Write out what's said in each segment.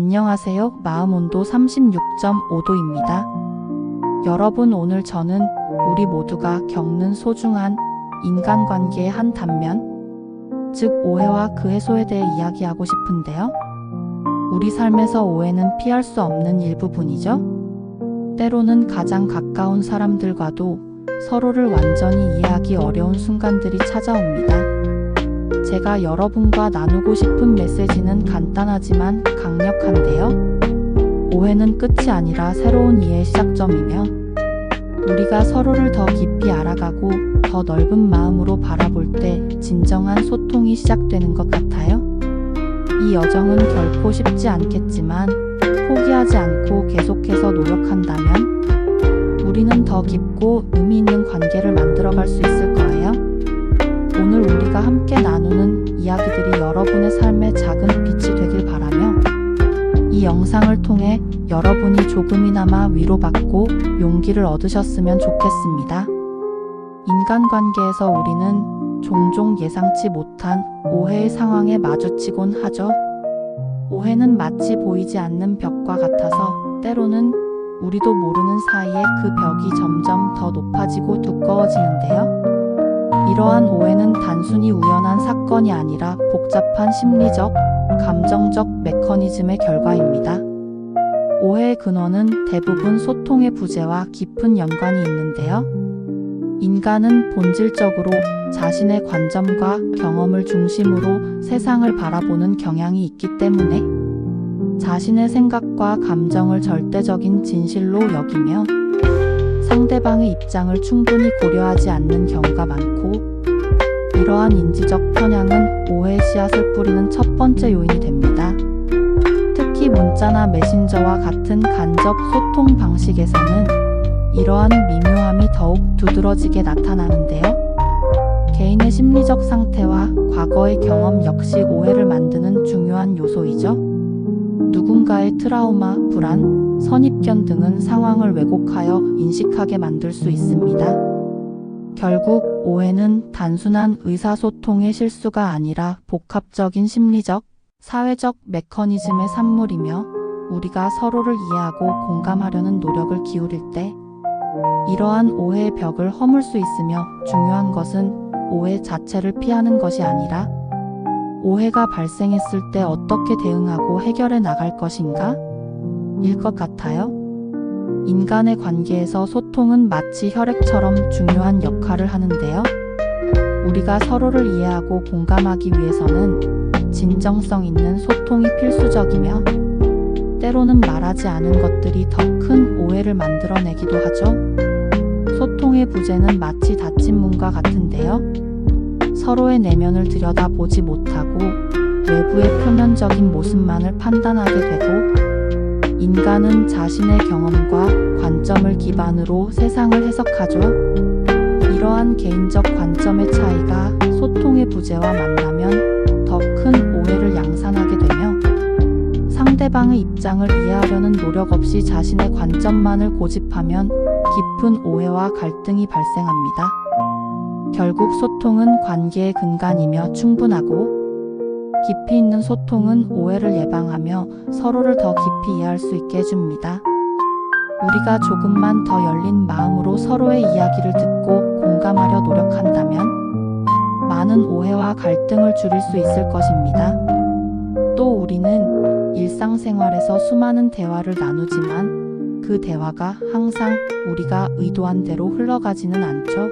안녕하세요. 마음 온도 36.5도입니다. 여러분, 오늘 저는 우리 모두가 겪는 소중한 인간관계의 한 단면, 즉 오해와 그 해소에 대해 이야기하고 싶은데요. 우리 삶에서 오해는 피할 수 없는 일부분이죠. 때로는 가장 가까운 사람들과도 서로를 완전히 이해하기 어려운 순간들이 찾아옵니다. 제가 여러분과 나누고 싶은 메시지는 간단하지만 강력한데요. 오해는 끝이 아니라 새로운 이해의 시작점이며, 우리가 서로를 더 깊이 알아가고 더 넓은 마음으로 바라볼 때 진정한 소통이 시작되는 것 같아요. 이 여정은 결코 쉽지 않겠지만 포기하지 않고 계속해서 노력한다면 우리는 더 깊고 의미 있는 관계를 만들어갈 수 있을 거예요. 오늘 우리가 함께 나누는 이야기들이 여러분의 삶의 작은 빛이 되길 바라며, 이 영상을 통해 여러분이 조금이나마 위로받고 용기를 얻으셨으면 좋겠습니다. 인간관계에서 우리는 종종 예상치 못한 오해의 상황에 마주치곤 하죠. 오해는 마치 보이지 않는 벽과 같아서 때로는 우리도 모르는 사이에 그 벽이 점점 더 높아지고 두꺼워지는데요. 이러한 오해는 단순히 우연한 사건이 아니라 복잡한 심리적, 감정적 메커니즘의 결과입니다. 오해의 근원은 대부분 소통의 부재와 깊은 연관이 있는데요. 인간은 본질적으로 자신의 관점과 경험을 중심으로 세상을 바라보는 경향이 있기 때문에 자신의 생각과 감정을 절대적인 진실로 여기며 상대방의 입장을 충분히 고려하지 않는 경우가 많고, 이러한 인지적 편향은 오해의 씨앗을 뿌리는 첫 번째 요인이 됩니다. 특히 문자나 메신저와 같은 간접 소통 방식에서는 이러한 미묘함이 더욱 두드러지게 나타나는데요. 개인의 심리적 상태와 과거의 경험 역시 오해를 만드는 중요한 요소이죠. 누군가의 트라우마, 불안, 선입견 등은 상황을 왜곡하여 인식하게 만들 수 있습니다. 결국 오해는 단순한 의사소통의 실수가 아니라 복합적인 심리적, 사회적 메커니즘의 산물이며, 우리가 서로를 이해하고 공감하려는 노력을 기울일 때 이러한 오해의 벽을 허물 수 있으며, 중요한 것은 오해 자체를 피하는 것이 아니라 오해가 발생했을 때 어떻게 대응하고 해결해 나갈 것인가? 일 것 같아요. 인간의 관계에서 소통은 마치 혈액처럼 중요한 역할을 하는데요. 우리가 서로를 이해하고 공감하기 위해서는 진정성 있는 소통이 필수적이며, 때로는 말하지 않은 것들이 더 큰 오해를 만들어내기도 하죠. 소통의 부재는 마치 닫힌 문과 같은데요. 서로의 내면을 들여다보지 못하고 외부의 표면적인 모습만을 판단하게 되고, 인간은 자신의 경험과 관점을 기반으로 세상을 해석하죠. 이러한 개인적 관점의 차이가 소통의 부재와 만나면 더 큰 오해를 양산하게 되며, 상대방의 입장을 이해하려는 노력 없이 자신의 관점만을 고집하면 깊은 오해와 갈등이 발생합니다. 결국 소통은 관계의 근간이며, 충분하고 깊이 있는 소통은 오해를 예방하며 서로를 더 깊이 이해할 수 있게 해줍니다. 우리가 조금만 더 열린 마음으로 서로의 이야기를 듣고 공감하려 노력한다면 많은 오해와 갈등을 줄일 수 있을 것입니다. 또 우리는 일상생활에서 수많은 대화를 나누지만 그 대화가 항상 우리가 의도한 대로 흘러가지는 않죠.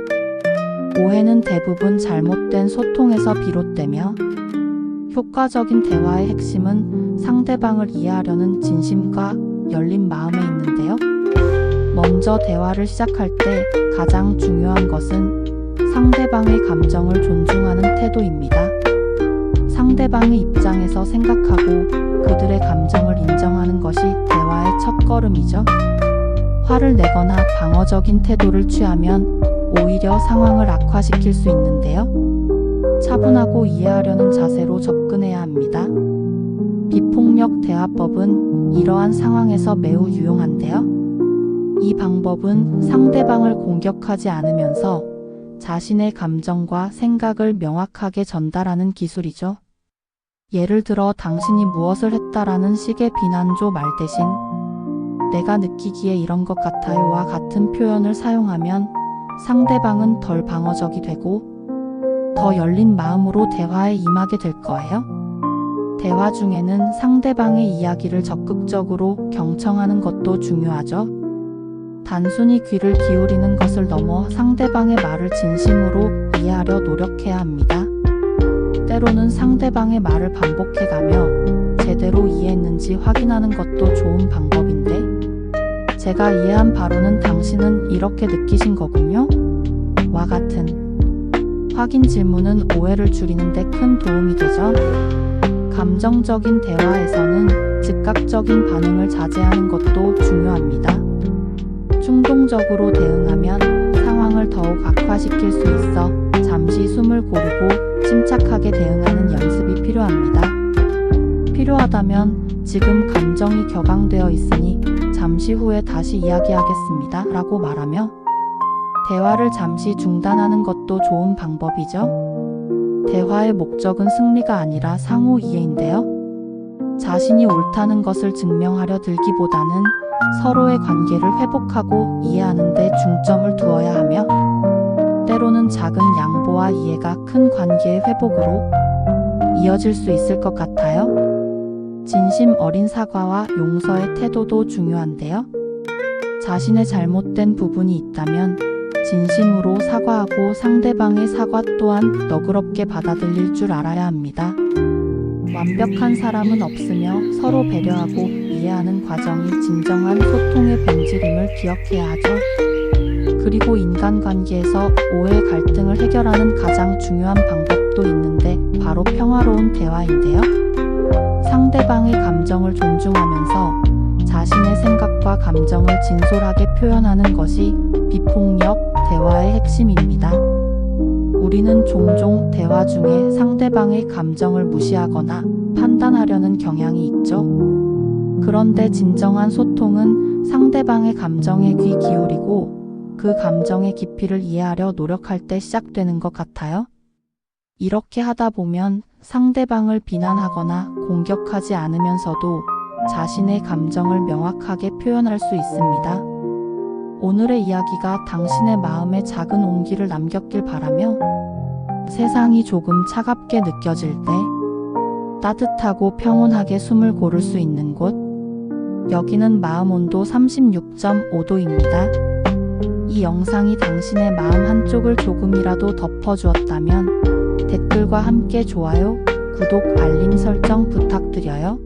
오해는 대부분 잘못된 소통에서 비롯되며, 효과적인 대화의 핵심은 상대방을 이해하려는 진심과 열린 마음에 있는데요. 먼저 대화를 시작할 때 가장 중요한 것은 상대방의 감정을 존중하는 태도입니다. 상대방의 입장에서 생각하고 그들의 감정을 인정하는 것이 대화의 첫걸음이죠. 화를 내거나 방어적인 태도를 취하면 오히려 상황을 악화시킬 수 있는데요. 차분하고 이해하려는 자세로 접근해야 합니다. 비폭력 대화법은 이러한 상황에서 매우 유용한데요. 이 방법은 상대방을 공격하지 않으면서 자신의 감정과 생각을 명확하게 전달하는 기술이죠. 예를 들어 당신이 무엇을 했다라는 식의 비난조 말 대신 내가 느끼기에 이런 것 같아요와 같은 표현을 사용하면 상대방은 덜 방어적이 되고 더 열린 마음으로 대화에 임하게 될 거예요. 대화 중에는 상대방의 이야기를 적극적으로 경청하는 것도 중요하죠. 단순히 귀를 기울이는 것을 넘어 상대방의 말을 진심으로 이해하려 노력해야 합니다. 때로는 상대방의 말을 반복해가며 제대로 이해했는지 확인하는 것도 좋은 방법인데, 제가 이해한 바로는 당신은 이렇게 느끼신 거군요? 와 같은 확인 질문은 오해를 줄이는 데 큰 도움이 되죠. 감정적인 대화에서는 즉각적인 반응을 자제하는 것도 중요합니다. 충동적으로 대응하면 상황을 더욱 악화시킬 수 있어 잠시 숨을 고르고 침착하게 대응하는 연습이 필요합니다. 필요하다면 지금 감정이 격앙되어 있으니 잠시 후에 다시 이야기하겠습니다 라고 말하며 대화를 잠시 중단하는 것도 좋은 방법이죠. 대화의 목적은 승리가 아니라 상호 이해인데요. 자신이 옳다는 것을 증명하려 들기보다는 서로의 관계를 회복하고 이해하는 데 중점을 두어야 하며, 때로는 작은 양보와 이해가 큰 관계의 회복으로 이어질 수 있을 것 같아요. 진심 어린 사과와 용서의 태도도 중요한데요. 자신의 잘못된 부분이 있다면 진심으로 사과하고 상대방의 사과 또한 너그럽게 받아들일 줄 알아야 합니다. 완벽한 사람은 없으며 서로 배려하고 이해하는 과정이 진정한 소통의 본질임을 기억해야 하죠. 그리고 인간관계에서 오해 갈등을 해결하는 가장 중요한 방법도 있는데 바로 평화로운 대화인데요. 상대방의 감정을 존중하면서 자신의 생각과 감정을 진솔하게 표현하는 것이 비폭력 대화의 핵심입니다. 우리는 종종 대화 중에 상대방의 감정을 무시하거나 판단하려는 경향이 있죠. 그런데 진정한 소통은 상대방의 감정에 귀 기울이고 그 감정의 깊이를 이해하려 노력할 때 시작되는 것 같아요. 이렇게 하다 보면 상대방을 비난하거나 공격하지 않으면서도 자신의 감정을 명확하게 표현할 수 있습니다. 오늘의 이야기가 당신의 마음에 작은 온기를 남겼길 바라며, 세상이 조금 차갑게 느껴질 때 따뜻하고 평온하게 숨을 고를 수 있는 곳, 여기는 마음 온도 36.5도입니다. 이 영상이 당신의 마음 한쪽을 조금이라도 덮어주었다면 댓글과 함께 좋아요, 구독, 알림 설정 부탁드려요.